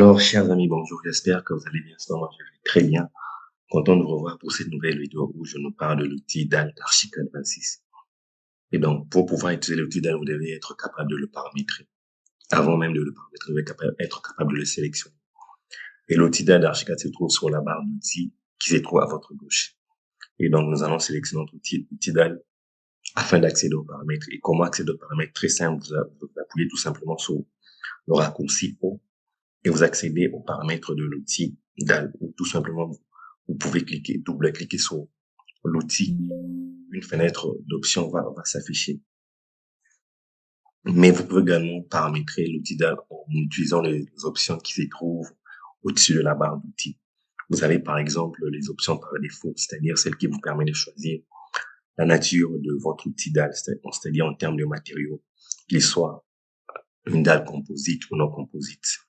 Alors, chers amis, bonjour, j'espère que vous allez bien. Sinon, moi, je vais très bien. Content de vous revoir pour cette nouvelle vidéo où je nous parle de l'outil DAL d'Archicad 26. Et donc, pour pouvoir utiliser l'outil DAL, vous devez être capable de le paramétrer. Avant même de le paramétrer, vous devez être capable de le sélectionner. Et l'outil DAL d'Archicad se trouve sur la barre d'outils qui se trouve à votre gauche. Et donc, nous allons sélectionner notre outil DAL afin d'accéder aux paramètres. Et comment accéder aux paramètres? Très simple, vous appuyez tout simplement sur le raccourci O et vous accédez aux paramètres de l'outil DAL, ou tout simplement, vous pouvez double-cliquer sur l'outil. Une fenêtre d'options va s'afficher. Mais vous pouvez également paramétrer l'outil DAL en utilisant les options qui se trouvent au-dessus de la barre d'outils. Vous avez par exemple les options par défaut, c'est-à-dire celles qui vous permettent de choisir la nature de votre outil DAL, c'est-à-dire en termes de matériaux, qu'il soit une dalle composite ou non composite.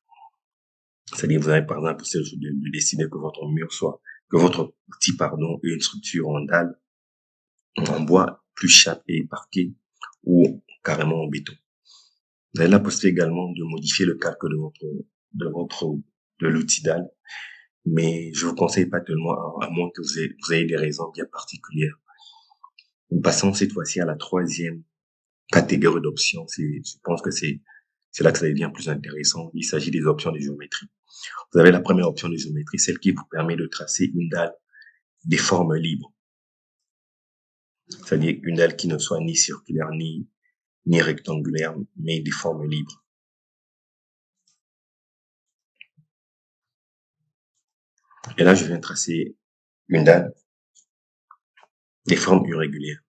C'est-à-dire, vous avez par exemple de décider que votre outil, ait une structure en dalle, en bois, plus chape et parquet, ou carrément en béton. Vous avez la possibilité également de modifier le calque de l'outil dalle, mais je vous conseille pas tellement, à moins que vous ayez des raisons bien particulières. Nous passons cette fois-ci à la troisième catégorie d'options. Je pense que c'est là que ça devient plus intéressant. Il s'agit des options de géométrie. Vous avez la première option de géométrie, celle qui vous permet de tracer une dalle des formes libres. C'est-à-dire une dalle qui ne soit ni circulaire ni rectangulaire, mais des formes libres. Et là, je viens tracer une dalle des formes irrégulières.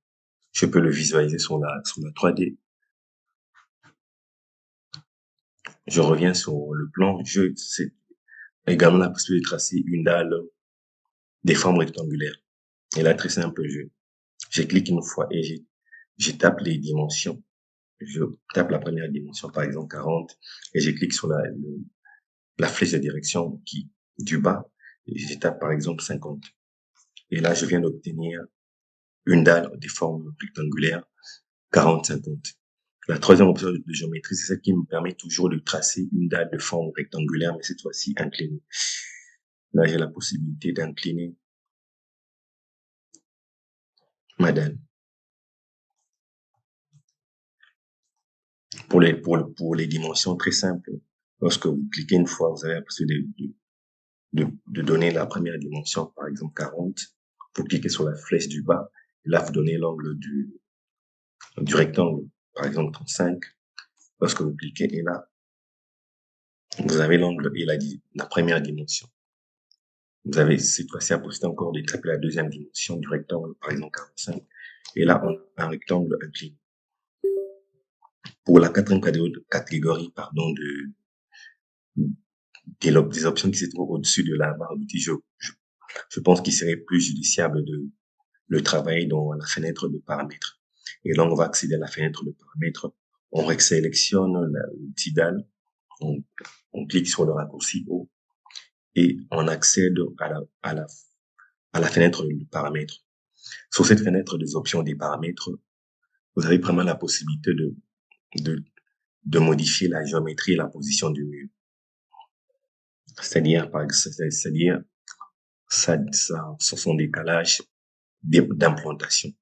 Je peux le visualiser sur la 3D. Je reviens sur le plan. C'est également la possibilité de tracer une dalle des formes rectangulaires. Et là, très simple, je clique une fois et je tape les dimensions. Je tape la première dimension, par exemple 40, et je clique sur la flèche de direction du bas, et je tape par exemple 50. Et là, je viens d'obtenir une dalle des formes rectangulaires 40-50. La troisième option de géométrie, c'est celle qui me permet toujours de tracer une dalle de forme rectangulaire, mais cette fois-ci inclinée. Là, j'ai la possibilité d'incliner ma dalle. Pour les dimensions très simples, lorsque vous cliquez une fois, vous avez la possibilité de donner la première dimension, par exemple 40. Vous cliquez sur la flèche du bas, et là, vous donnez l'angle du rectangle, par exemple 35. Lorsque vous cliquez, et là, vous avez l'angle et la première dimension. Vous avez cette fois-ci la possibilité encore de taper la deuxième dimension du rectangle, par exemple 45. Et là, on a un rectangle incliné. Pour la quatrième catégorie, des options qui se trouvent au-dessus de la barre d'outils, je pense qu'il serait plus judiciable de le travailler dans la fenêtre de paramètres. Et là, on va accéder à la fenêtre de paramètres. On sélectionne l'outil DAL. On clique sur le raccourci O et on accède à la fenêtre de paramètres. Sur cette fenêtre des options des paramètres, vous avez vraiment la possibilité de modifier la géométrie et la position du mur. C'est-à-dire, son décalage d'implantation.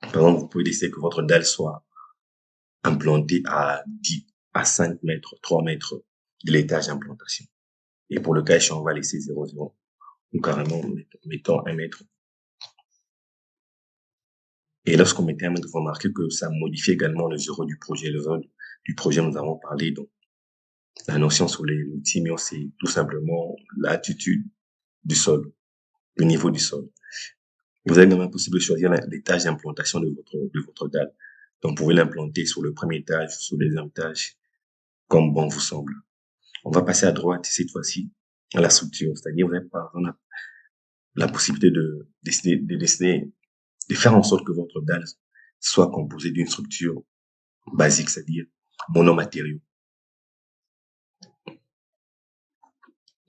Par exemple, vous pouvez décider que votre dalle soit implantée à 5 mètres, 3 mètres de l'étage d'implantation. Et pour le cas échéant, on va laisser 0,0 ou carrément, mettons 1 mètre. Et lorsqu'on mettait 1 mètre, vous remarquez que ça modifie également le zéro du projet. Le zéro du projet, nous avons parlé, donc, la notion sur l'outil MIO, c'est tout simplement l'altitude du sol, le niveau du sol. Vous avez également possible de choisir l'étage d'implantation de votre dalle. Donc, vous pouvez l'implanter sur le premier étage, sur le deuxième étage, comme bon vous semble. On va passer à droite, cette fois-ci, à la structure. C'est-à-dire, vous avez par exemple la possibilité de faire en sorte que votre dalle soit composée d'une structure basique, c'est-à-dire monomatériaux.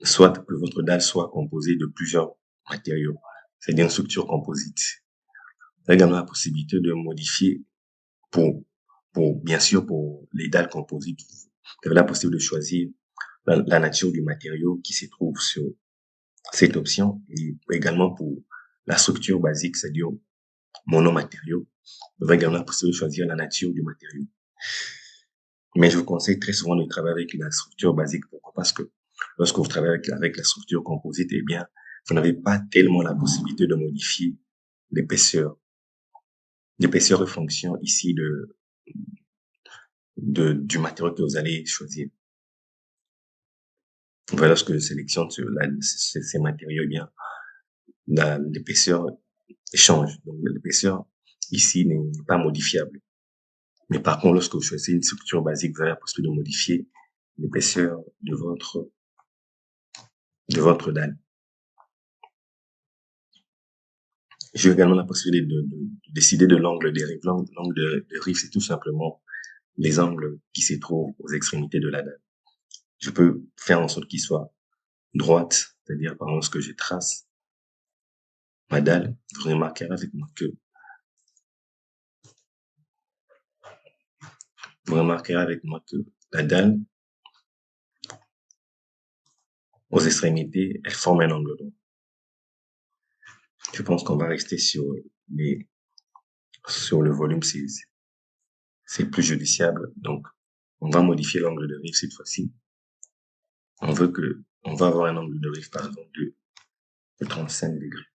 Soit que votre dalle soit composée de plusieurs matériaux, c'est-à-dire une structure composite. Vous avez également la possibilité de modifier bien sûr, pour les dalles composites, vous avez la possibilité de choisir la nature du matériau qui se trouve sur cette option et également pour la structure basique, c'est-à-dire monomatériau. Vous avez également la possibilité de choisir la nature du matériau. Mais je vous conseille très souvent de travailler avec la structure basique. Pourquoi? Parce que lorsque vous travaillez avec la structure composite, eh bien, vous n'avez pas tellement la possibilité de modifier l'épaisseur. L'épaisseur de fonction ici du matériau que vous allez choisir. Voilà, lorsque je sélectionne ces matériaux, eh bien, l'épaisseur change. Donc, l'épaisseur ici n'est pas modifiable. Mais par contre, lorsque vous choisissez une structure basique, vous avez la possibilité de modifier l'épaisseur de dalle. J'ai également la possibilité de décider de l'angle des rives. L'angle de rive, c'est tout simplement les angles qui se trouvent aux extrémités de la dalle. Je peux faire en sorte qu'il soit droite, c'est-à-dire par exemple, lorsque je trace ma dalle, vous remarquerez avec moi que la dalle, aux extrémités, elle forme un angle droit. Je pense qu'on va rester sur le volume, c'est plus judiciable. Donc, on va modifier l'angle de rive cette fois-ci. On va avoir un angle de rive, par exemple, de 35 degrés.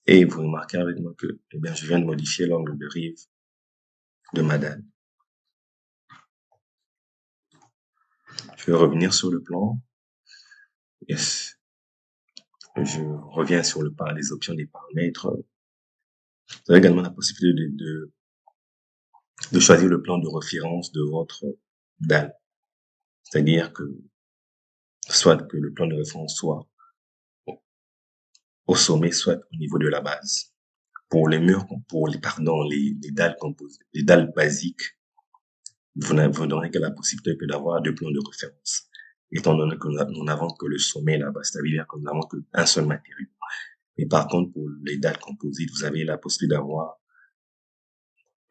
Et vous remarquez avec moi que, eh bien, je viens de modifier l'angle de rive de ma dalle. Je vais revenir sur le plan. Yes. Je reviens sur les options des paramètres. Vous avez également la possibilité de choisir le plan de référence de votre dalle. C'est-à-dire que, soit que le plan de référence soit au sommet, soit au niveau de la base. Pour les murs, les dalles composées, les dalles basiques, vous n'aurez que la possibilité que d'avoir deux plans de référence. Étant donné que nous n'avons que le sommet là-bas, c'est-à-dire que nous n'avons qu'un seul matériau. Mais par contre, pour les dalles composites, vous avez la possibilité d'avoir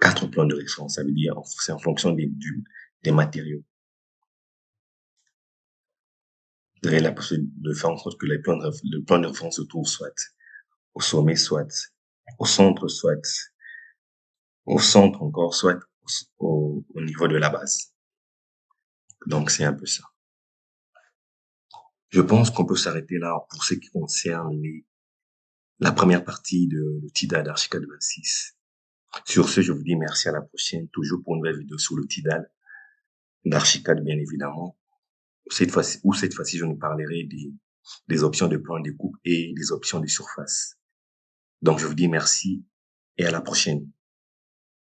4 plans de référence. Ça veut dire, c'est en fonction des matériaux. Vous avez la possibilité de faire en sorte que le plan de référence se trouve soit au sommet, soit au centre, encore, soit au niveau de la base. Donc, c'est un peu ça. Je pense qu'on peut s'arrêter là pour ce qui concerne la première partie de l'outil d'Archicad 26. Sur ce, je vous dis merci, à la prochaine, toujours pour une nouvelle vidéo sur l'outil d'Archicad, bien évidemment. Cette fois-ci, je nous parlerai des options de plan de coupe et des options de surface. Donc, je vous dis merci et à la prochaine.